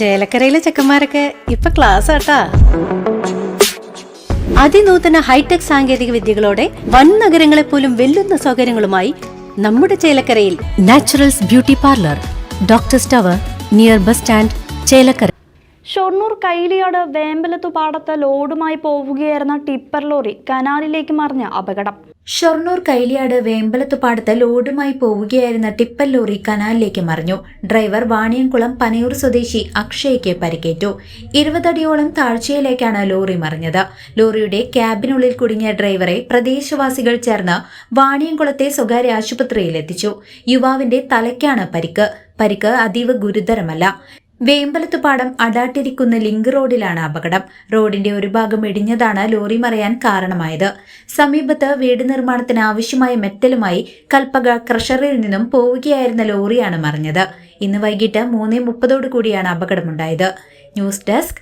ചേലക്കരയിലെ ചെക്കന്മാരൊക്കെ ഇപ്പൊ ക്ലാസ് ആട്ടാ. അതിനൂതന ഹൈടെക് സാങ്കേതിക വിദ്യകളോടെ വൻ നഗരങ്ങളെ പോലും വെല്ലുന്ന സൗകര്യങ്ങളുമായി നമ്മുടെ ചേലക്കരയിൽ naturals beauty parlour, doctors tower, near bus stand, Chelakkara. Shoranur Kailiyad വേമ്പലത്തുപാടത്ത് ലോഡുമായി പോവുകയായിരുന്ന ടിപ്പർ ലോറി കനാലിലേക്ക് മറിഞ്ഞ അപകടം. ഷൊർണൂർ കൈലിയാട് വേമ്പലത്തുപാടത്ത് ലോഡുമായി പോവുകയായിരുന്ന ടിപ്പർ ലോറി കനാലിലേക്ക് മറിഞ്ഞു. ഡ്രൈവർ വാണിയംകുളം പനയൂർ സ്വദേശി അക്ഷയ്ക്ക് പരിക്കേറ്റു. 20 അടിയോളം താഴ്ചയിലേക്കാണ് ലോറി മറിഞ്ഞത്. ലോറിയുടെ ക്യാബിനുള്ളിൽ കുടുങ്ങിയ ഡ്രൈവറെ പ്രദേശവാസികൾ ചേർന്ന് വാണിയംകുളത്തെ സ്വകാര്യ ആശുപത്രിയിൽ എത്തിച്ചു. യുവാവിന്റെ തലയ്ക്കാണ് പരിക്ക് അതീവ ഗുരുതരമല്ല. വേമ്പലത്തുപാടം അടാട്ടിരിക്കുന്ന ലിങ്ക് റോഡിലാണ് അപകടം. റോഡിന്റെ ഒരു ഭാഗം ഇടിഞ്ഞതാണ് ലോറി മറിയാൻ കാരണമായത്. സമീപത്ത് വീട് നിർമ്മാണത്തിന് ആവശ്യമായ മെറ്റലുമായി കൽപ്പക ക്രഷറിൽ നിന്നും പോവുകയായിരുന്ന ലോറിയാണ് മറിഞ്ഞത്. ഇന്ന് വൈകിട്ട് 3:30 കൂടിയാണ് അപകടമുണ്ടായത്. News desk